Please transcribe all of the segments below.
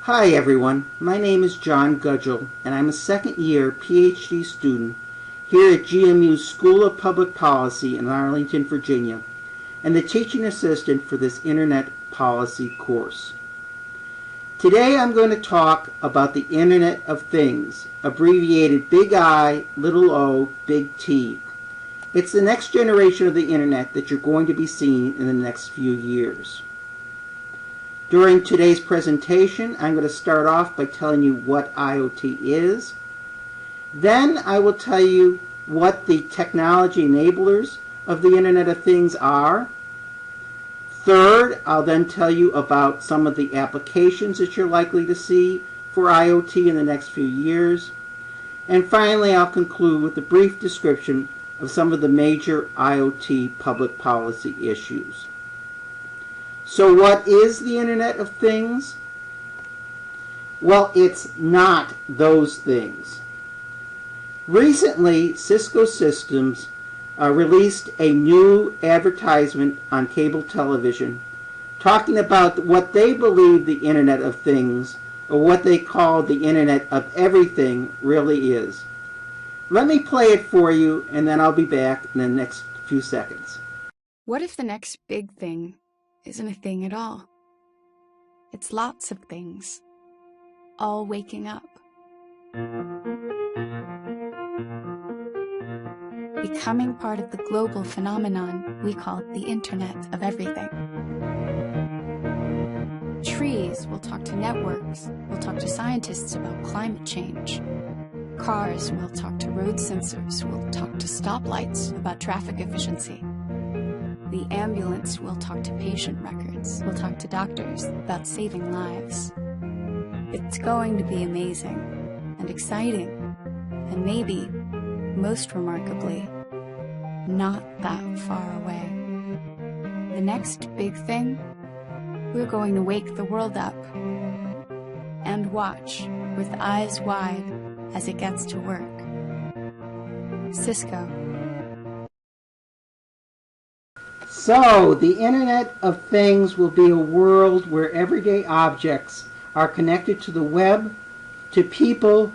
Hi everyone, my name is John Gudgel and I'm a second-year PhD student here at GMU's School of Public Policy in Arlington, Virginia, and the teaching assistant for this Internet Policy course. Today I'm going to talk about the Internet of Things, abbreviated Big I, little o, big T. It's the next generation of the Internet that you're going to be seeing in the next few years. During today's presentation, I'm going to start off by telling you what IoT is. Then I will tell you what the technology enablers of the Internet of Things are. Third, I'll then tell you about some of the applications that you're likely to see for IoT in the next few years. And finally, I'll conclude with a brief description of some of the major IoT public policy issues. So what is the Internet of Things? Well, it's not those things. Recently, Cisco Systems released a new advertisement on cable television talking about what they believe the Internet of Things, or what they call the Internet of Everything, really is. Let me play it for you, and then I'll be back in the next few seconds. What if the next big thing isn't a thing at all? It's lots of things, all waking up, becoming part of the global phenomenon we call the Internet of Everything. Trees will talk to networks, will talk to scientists about climate change. Cars will talk to road sensors, will talk to stoplights about traffic efficiency. The ambulance will talk to patient records, will talk to doctors about saving lives. It's going to be amazing and exciting, and maybe, most remarkably, not that far away. The next big thing, we're going to wake the world up and watch with eyes wide as it gets to work. Cisco. So, the Internet of Things will be a world where everyday objects are connected to the web, to people,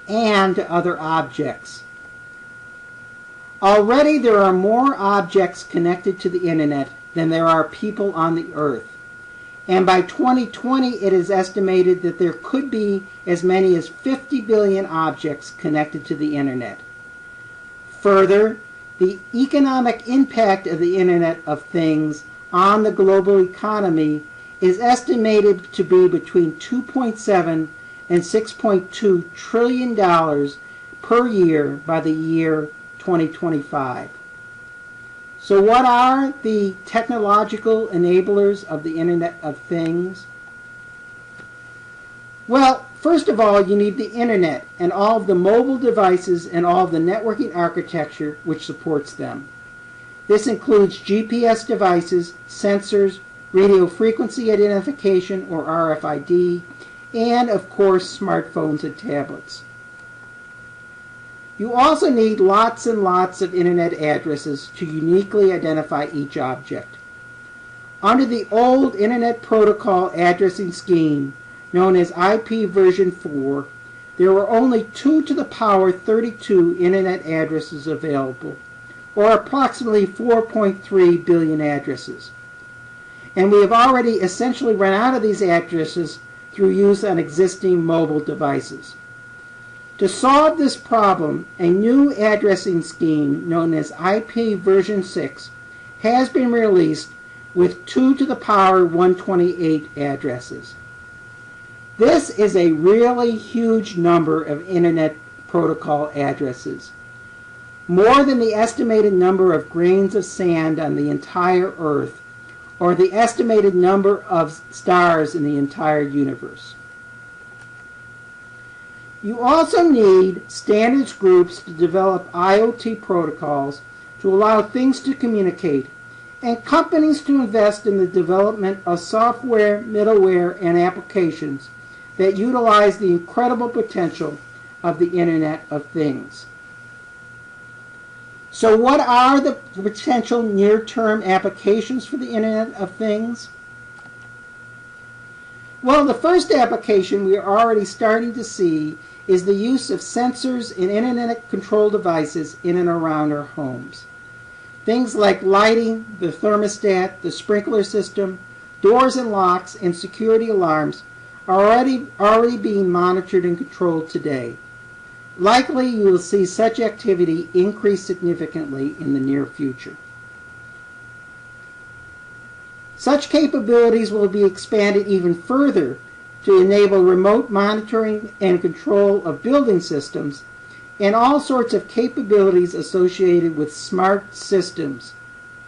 and to other objects. Already there are more objects connected to the Internet than there are people on the Earth. And by 2020, it is estimated that there could be as many as 50 billion objects connected to the Internet. Further, the economic impact of the Internet of Things on the global economy is estimated to be between $2.7 and $6.2 trillion per year by the year 2025. So what are the technological enablers of the Internet of Things? Well, first of all, you need the Internet and all of the mobile devices and all of the networking architecture which supports them. This includes GPS devices, sensors, radio frequency identification or RFID, and of course smartphones and tablets. You also need lots and lots of Internet addresses to uniquely identify each object. Under the old Internet Protocol addressing scheme, known as IP version 4, there were only 2 to the power 32 Internet addresses available, or approximately 4.3 billion addresses. And we have already essentially run out of these addresses through use on existing mobile devices. To solve this problem, a new addressing scheme known as IP version 6 has been released with 2 to the power 128 addresses. This is a really huge number of Internet Protocol addresses, more than the estimated number of grains of sand on the entire Earth, or the estimated number of stars in the entire universe. You also need standards groups to develop IoT protocols to allow things to communicate, and companies to invest in the development of software, middleware, and applications that utilize the incredible potential of the Internet of Things. So what are the potential near-term applications for the Internet of Things? Well, the first application we are already starting to see is the use of sensors and internet control devices in and around our homes. Things like lighting, the thermostat, the sprinkler system, doors and locks, and security alarms are already being monitored and controlled today. Likely you will see such activity increase significantly in the near future. Such capabilities will be expanded even further to enable remote monitoring and control of building systems and all sorts of capabilities associated with smart systems,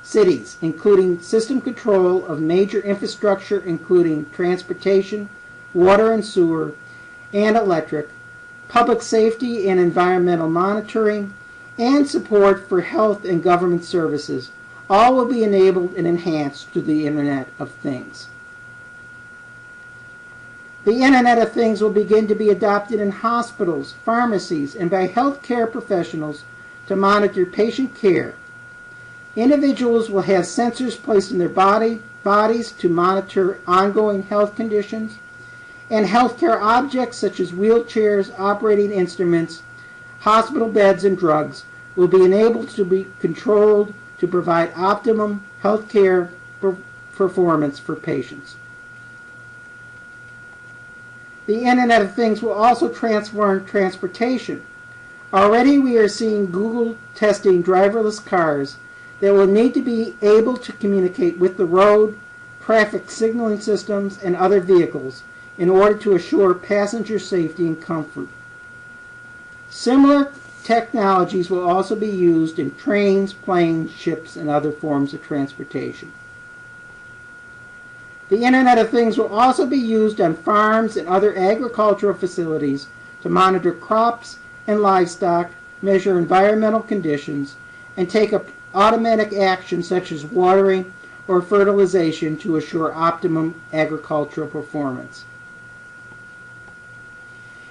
cities, including system control of major infrastructure including transportation, water and sewer, and electric, public safety and environmental monitoring, and support for health and government services. All will be enabled and enhanced through the Internet of Things. The Internet of Things will begin to be adopted in hospitals, pharmacies, and by healthcare professionals to monitor patient care. Individuals will have sensors placed in their bodies to monitor ongoing health conditions, and healthcare objects such as wheelchairs, operating instruments, hospital beds, and drugs will be enabled to be controlled to provide optimum healthcare performance for patients. The Internet of Things will also transform transportation. Already we are seeing Google testing driverless cars that will need to be able to communicate with the road, traffic signaling systems, and other vehicles in order to assure passenger safety and comfort. Similar technologies will also be used in trains, planes, ships, and other forms of transportation. The Internet of Things will also be used on farms and other agricultural facilities to monitor crops and livestock, measure environmental conditions, and take automatic action such as watering or fertilization to assure optimum agricultural performance.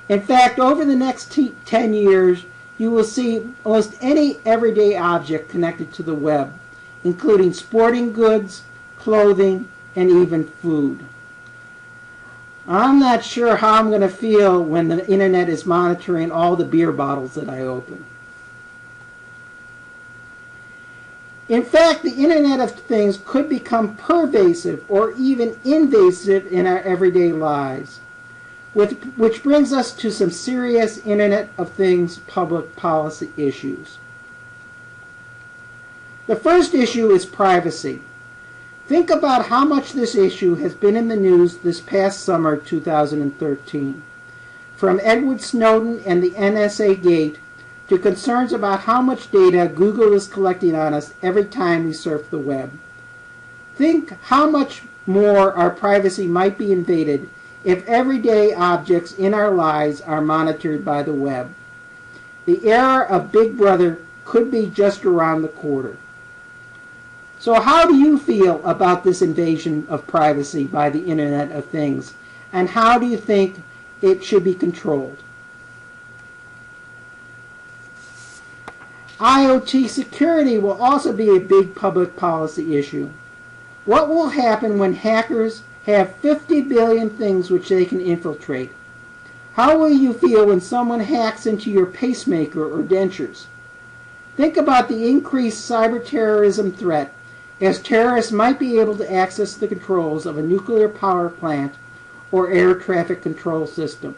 In fact, over the next 10 years, you will see almost any everyday object connected to the web, including sporting goods, clothing, and even food. I'm not sure how I'm going to feel when the Internet is monitoring all the beer bottles that I open. In fact, the Internet of Things could become pervasive or even invasive in our everyday lives, which brings us to some serious Internet of Things public policy issues. The first issue is privacy. Think about how much this issue has been in the news this past summer 2013. From Edward Snowden and the NSA Gate to concerns about how much data Google is collecting on us every time we surf the web. Think how much more our privacy might be invaded if everyday objects in our lives are monitored by the web. The era of Big Brother could be just around the corner. So how do you feel about this invasion of privacy by the Internet of Things, and how do you think it should be controlled? IoT security will also be a big public policy issue. What will happen when hackers have 50 billion things which they can infiltrate? How will you feel when someone hacks into your pacemaker or dentures? Think about the increased cyber terrorism threat, as terrorists might be able to access the controls of a nuclear power plant or air traffic control system.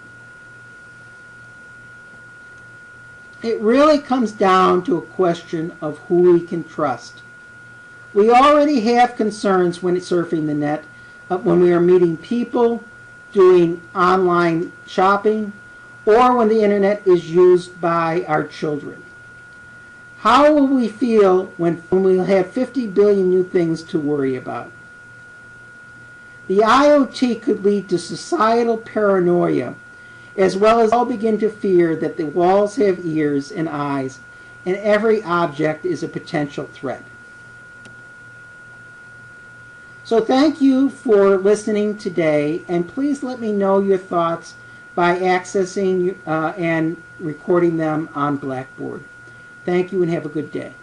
It really comes down to a question of who we can trust. We already have concerns when surfing the net, when we are meeting people, doing online shopping, or when the internet is used by our children. How will we feel when we'll have 50 billion new things to worry about? The IoT could lead to societal paranoia, as well as all begin to fear that the walls have ears and eyes, and every object is a potential threat. So thank you for listening today, and please let me know your thoughts by accessing and recording them on Blackboard. Thank you and have a good day.